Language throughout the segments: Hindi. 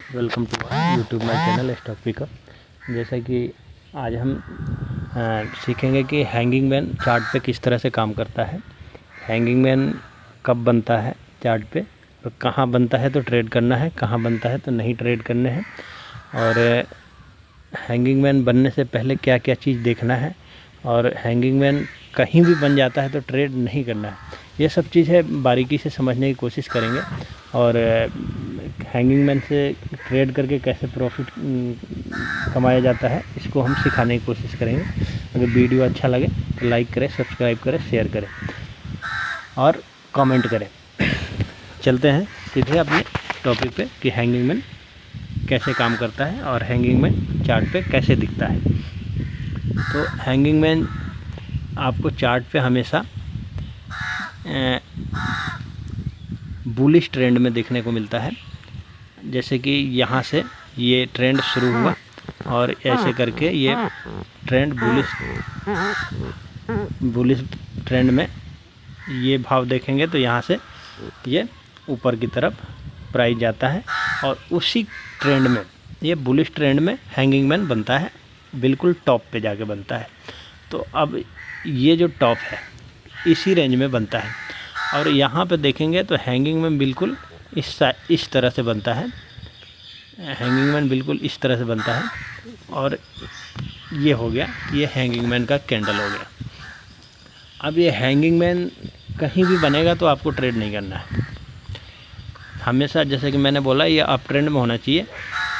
Welcome to YouTube my channel stock picker. जैसा कि आज हम सीखेंगे कि हैंगिंग मैन चार्ट पे किस तरह से काम करता है, हैंगिंग मैन कब बनता है चार्ट पे, और कहाँ बनता है तो ट्रेड करना है, कहाँ बनता है तो नहीं ट्रेड करने हैं, और हैंगिंग मैन बनने से पहले क्या क्या चीज़ देखना है, और हैंगिंग मैन कहीं भी बन जाता है तो ट्रेड नहीं करना है। ये सब चीज़ें बारीकी से समझने की कोशिश करेंगे, और हैंगिंग मैन से ट्रेड करके कैसे प्रॉफिट कमाया जाता है इसको हम सिखाने की कोशिश करेंगे। अगर वीडियो अच्छा लगे तो लाइक करें, सब्सक्राइब करें, शेयर करें और कमेंट करें। चलते हैं सीधे अपने टॉपिक पे कि हैंगिंग मैन कैसे काम करता है और हैंगिंग मैन चार्ट पे कैसे दिखता है। तो हैंगिंग मैन आपको चार्ट पे हमेशा बुलिश ट्रेंड में देखने को मिलता है। जैसे कि यहाँ से ये ट्रेंड शुरू हुआ और ऐसे करके ये ट्रेंड बुलिश ट्रेंड में ये भाव देखेंगे तो यहाँ से ये ऊपर की तरफ प्राइस जाता है, और उसी ट्रेंड में ये बुलिश ट्रेंड में हैंगिंग मैन बनता है, बिल्कुल टॉप पे जाके बनता है। तो अब ये जो टॉप है इसी रेंज में बनता है, और यहाँ पे देखेंगे तो हैंगिंग मैन बिल्कुल इस तरह से बनता है, हैंगिंग मैन बिल्कुल इस तरह से बनता है, और ये हो गया, ये हैंगिंग मैन का कैंडल हो गया। अब ये हैंगिंग मैन कहीं भी बनेगा तो आपको ट्रेड नहीं करना है हमेशा। जैसे कि मैंने बोला ये अप ट्रेंड में होना चाहिए,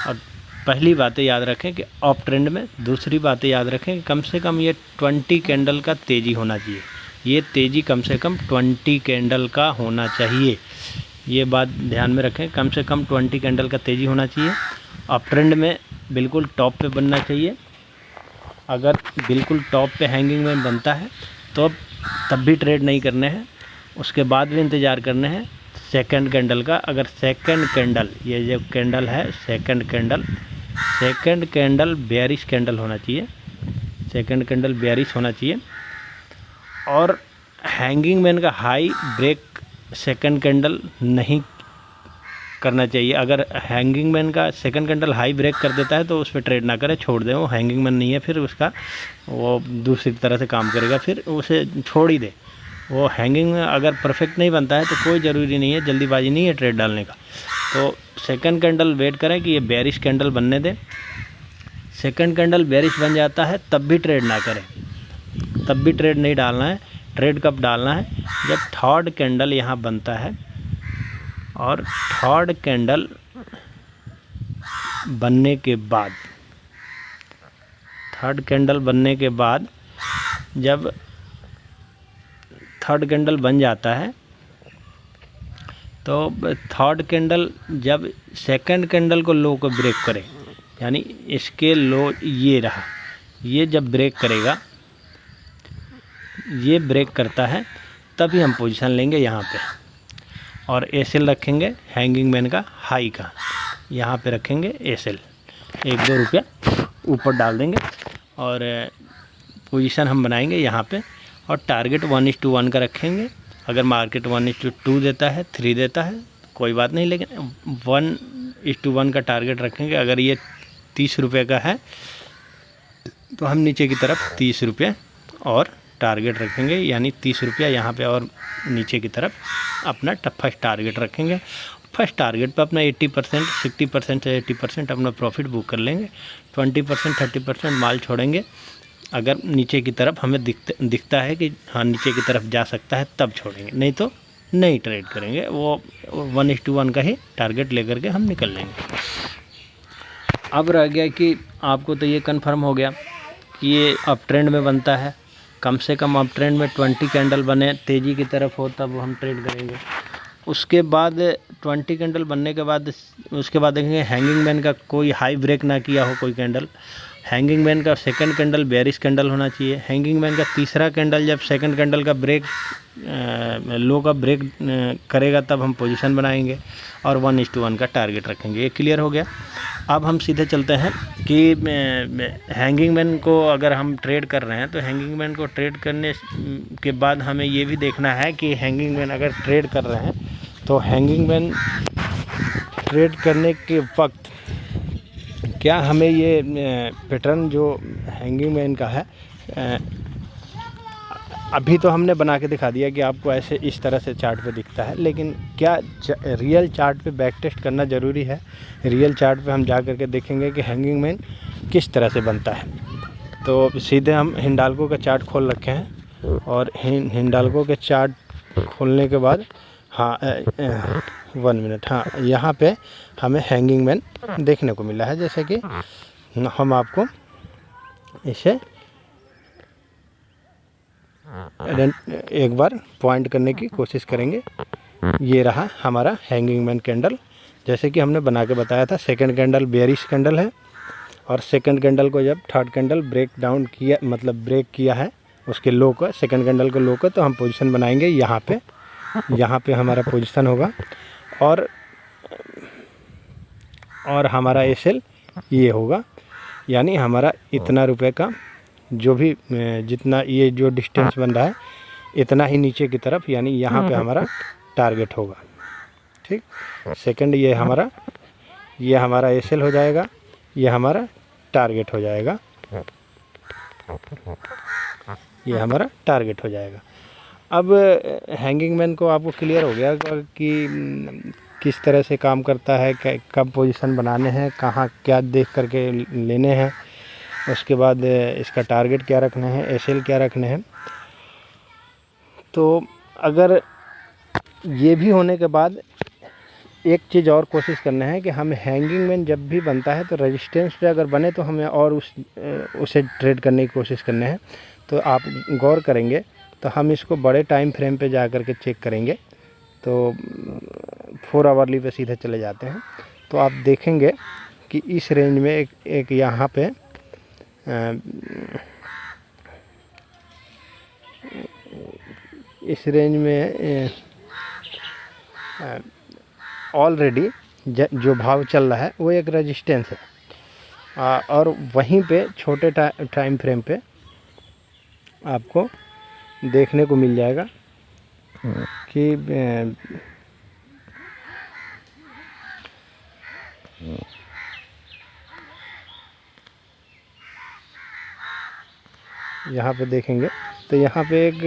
और पहली बातें याद रखें कि अप ट्रेंड में, दूसरी बातें याद रखें कि कम से कम ये 20 कैंडल का तेज़ी होना चाहिए, ये तेज़ी कम से कम 20 कैंडल का होना चाहिए। ये बात ध्यान में रखें, कम से कम 20 कैंडल का तेज़ी होना चाहिए। अप ट्रेंड में बिल्कुल टॉप पे बनना चाहिए। अगर बिल्कुल टॉप पे हैंगिंग मैन बनता है तो तब भी ट्रेड नहीं करने हैं, उसके बाद भी इंतज़ार करने हैं सेकंड कैंडल का। अगर सेकंड कैंडल, ये जो कैंडल है सेकंड कैंडल बेयरिश कैंडल होना चाहिए, सेकंड कैंडल बेयरिश होना चाहिए, और हैंगिंग मैन का हाई ब्रेक सेकंड कैंडल नहीं करना चाहिए। अगर हैंगिंग मैन का सेकंड कैंडल हाई ब्रेक कर देता है तो उस पर ट्रेड ना करें, छोड़ दें, वो हैंगिंग मैन नहीं है, फिर उसका वो दूसरी तरह से काम करेगा, फिर उसे छोड़ ही दे। वो हैंगिंग में अगर परफेक्ट नहीं बनता है तो कोई ज़रूरी नहीं है, जल्दीबाजी नहीं है ट्रेड डालने का। तो सेकंड कैंडल वेट करें कि ये बेयरिश कैंडल बनने दें। सेकंड कैंडल बेयरिश बन जाता है तब भी ट्रेड ना करें, तब भी ट्रेड नहीं डालना है। ट्रेड कब डालना है? जब थर्ड कैंडल यहाँ बनता है, और थर्ड कैंडल बनने के बाद, थर्ड कैंडल बनने के बाद जब थर्ड कैंडल बन जाता है तो थर्ड कैंडल जब सेकंड कैंडल को लो को ब्रेक करे, यानी इसके लो ये रहा, ये जब ब्रेक करेगा, ये ब्रेक करता है, तभी हम पोजीशन लेंगे यहाँ पे, और एसएल रखेंगे हैंगिंग मैन का हाई का, यहाँ पे रखेंगे एसएल, 1-2 रुपया ऊपर डाल देंगे, और पोजीशन हम बनाएंगे यहाँ पे, और टारगेट 1:1 का रखेंगे। अगर मार्केट 1:2 देता है, 3 देता है कोई बात नहीं, लेकिन 1:1 का टारगेट रखेंगे। अगर ये 30 रुपये का है तो हम नीचे की तरफ 30 रुपये और टारगेट रखेंगे, यानी 30 रुपया यहाँ पे और नीचे की तरफ अपना फर्स्ट टारगेट रखेंगे। फर्स्ट टारगेट पे अपना 80%, 60% से 80% अपना प्रॉफिट बुक कर लेंगे, 20%, 30% माल छोड़ेंगे। अगर नीचे की तरफ हमें दिखता है कि हाँ नीचे की तरफ जा सकता है तब छोड़ेंगे, नहीं तो नहीं ट्रेड करेंगे। वो 1:1 का ही टारगेट लेकर के हम निकल लेंगे। अब रह गया कि आपको तो ये कन्फर्म हो गया कि ये अप ट्रेंड में बनता है, कम से कम अप ट्रेंड में 20 कैंडल बने, तेज़ी की तरफ हो, तब हम ट्रेड करेंगे। उसके बाद 20 कैंडल बनने के बाद उसके बाद देखेंगे हैंगिंग मैन का कोई हाई ब्रेक ना किया हो कोई कैंडल। हैंगिंग मैन का सेकंड कैंडल बेयरिश कैंडल होना चाहिए। हैंगिंग मैन का तीसरा कैंडल जब सेकंड कैंडल का ब्रेक लो का ब्रेक करेगा तब हम पोजीशन बनाएंगे, और 1:1 का टारगेट रखेंगे। ये क्लियर हो गया। अब हम सीधे चलते हैं कि हैंगिंग मैन को अगर हम ट्रेड कर रहे हैं तो हैंगिंग मैन को ट्रेड करने के बाद हमें ये भी देखना है कि हैंगिंग मैन अगर ट्रेड कर रहे हैं तो हैंगिंग मैन ट्रेड करने के वक्त क्या हमें ये पैटर्न जो हैंगिंग मैन का है, अभी तो हमने बना के दिखा दिया कि आपको ऐसे इस तरह से चार्ट पे दिखता है, लेकिन क्या रियल चार्ट पे बैक टेस्ट करना ज़रूरी है। रियल चार्ट पे हम जा कर के देखेंगे कि हैंगिंग मैन किस तरह से बनता है। तो सीधे हम हिंडाल्को का चार्ट खोल रखे हैं और हिंडाल्को के चार्ट खोलने के बाद हाँ 1 मिनट, हाँ यहाँ पे हमें हैंगिंग मैन देखने को मिला है। जैसे कि हम आपको इसे एक बार पॉइंट करने की कोशिश करेंगे। ये रहा हमारा हैंगिंग मैन कैंडल, जैसे कि हमने बना के बताया था। सेकंड कैंडल बेयरिश कैंडल है और सेकंड कैंडल को जब थर्ड कैंडल ब्रेक डाउन किया, मतलब ब्रेक किया है उसके लो को, सेकंड कैंडल को लो को, तो हम पोजीशन बनाएंगे यहाँ पे हमारा पोजीशन होगा और हमारा एसएल ये होगा। यानी हमारा इतना रुपए का जो भी जितना ये जो डिस्टेंस बन रहा है इतना ही नीचे की तरफ, यानी यहाँ पे हमारा टारगेट होगा। ठीक, सेकंड ये हमारा एसएल हो जाएगा, ये हमारा टारगेट हो जाएगा, ये हमारा टारगेट हो जाएगा। अब हैंगिंग मैन को आपको क्लियर हो गया कि किस तरह से काम करता है, कब पोजीशन बनाने हैं, कहाँ क्या देख करके लेने हैं, उसके बाद इसका टारगेट क्या रखना है, एसएल क्या रखने हैं। तो अगर ये भी होने के बाद एक चीज़ और कोशिश करना है कि हमें हैंगिंग मैन जब भी बनता है तो रेजिस्टेंस पे अगर बने तो हमें और उसे ट्रेड करने की कोशिश करना है। तो आप गौर करेंगे तो हम इसको बड़े टाइम फ्रेम पे जा कर के चेक करेंगे तो 4 आवरली पे सीधे चले जाते हैं। तो आप देखेंगे कि इस रेंज में एक यहाँ पे इस रेंज में ऑलरेडी जो भाव चल रहा है वो एक रेजिस्टेंस है और वहीं पे छोटे टाइम फ्रेम पे आपको देखने को मिल जाएगा कि यहाँ पे देखेंगे तो यहाँ पे एक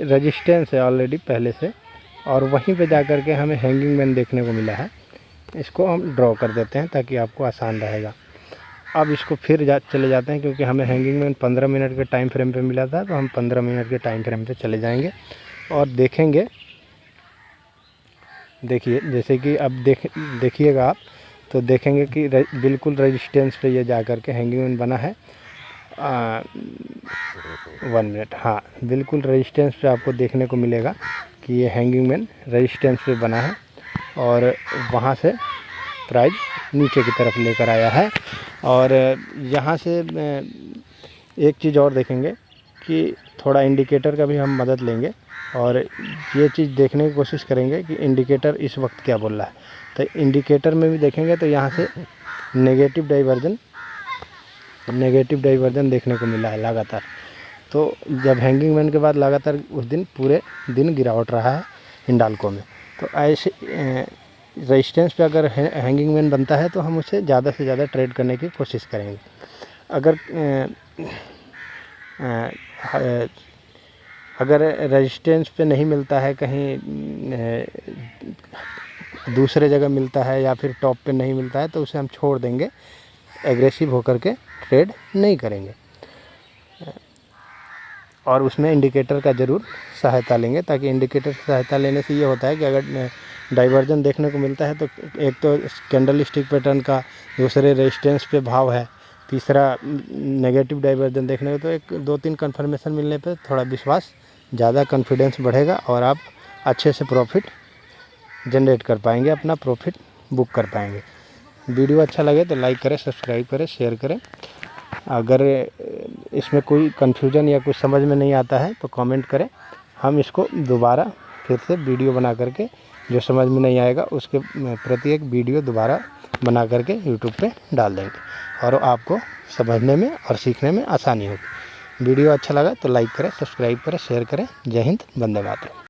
रेजिस्टेंस है ऑलरेडी पहले से, और वहीं पे जा कर के हमें हैंगिंग मैन देखने को मिला है। इसको हम ड्रॉ कर देते हैं ताकि आपको आसान रहेगा। अब इसको फिर चले जाते हैं क्योंकि हमें हैंगिंग मैन 15 मिनट के टाइम फ्रेम पे मिला था, तो हम 15 मिनट के टाइम फ्रेम पे चले जाएंगे और देखेंगे। देखिए जैसे कि अब देखिएगा आप तो देखेंगे कि बिल्कुल रेजिस्टेंस पे ये जा कर के हैंगिंग मैन बना है। 1 मिनट, हाँ बिल्कुल रेजिस्टेंस पे आपको देखने को मिलेगा कि ये हैंगिंग मैन रेजिस्टेंस पे बना है और वहाँ से प्राइस नीचे की तरफ लेकर आया है। और यहाँ से एक चीज़ और देखेंगे कि थोड़ा इंडिकेटर का भी हम मदद लेंगे और ये चीज़ देखने की कोशिश करेंगे कि इंडिकेटर इस वक्त क्या बोल रहा है। तो इंडिकेटर में भी देखेंगे तो यहाँ से नेगेटिव डाइवर्जन देखने को मिला है लगातार। तो जब हैंगिंग मैन के बाद लगातार उस दिन पूरे दिन गिरावट रहा है हिंडाल्को में, तो ऐसे रेजिस्टेंस पे अगर हैंगिंग मैन बनता है तो हम उसे ज़्यादा से ज़्यादा ट्रेड करने की कोशिश करेंगे। अगर रेजिस्टेंस पे नहीं मिलता है, कहीं दूसरे जगह मिलता है या फिर टॉप पे नहीं मिलता है तो उसे हम छोड़ देंगे, एग्रेसिव होकर के ट्रेड नहीं करेंगे और उसमें इंडिकेटर का ज़रूर सहायता लेंगे। ताकि इंडिकेटर की सहायता लेने से ये होता है कि अगर डाइवर्जन देखने को मिलता है तो एक तो कैंडल स्टिक पैटर्न का, दूसरे रेजिस्टेंस पे भाव है, तीसरा नेगेटिव डाइवर्जन देखने को, तो एक 2-3 कन्फर्मेशन मिलने पे थोड़ा विश्वास ज़्यादा, कॉन्फिडेंस बढ़ेगा और आप अच्छे से प्रॉफिट जनरेट कर पाएंगे, अपना प्रॉफिट बुक कर पाएंगे। वीडियो अच्छा लगे तो लाइक करें, सब्सक्राइब करें, शेयर करें। अगर इसमें कोई कन्फ्यूजन या कुछ समझ में नहीं आता है तो कमेंट करें, हम इसको दोबारा फिर से वीडियो बना करके, जो समझ में नहीं आएगा उसके प्रति एक वीडियो दोबारा बना करके यूट्यूब पे डाल देंगे और आपको समझने में और सीखने में आसानी होगी। वीडियो अच्छा लगा तो लाइक करें, सब्सक्राइब करें, शेयर करें। जय हिंद, वंदे मातरम।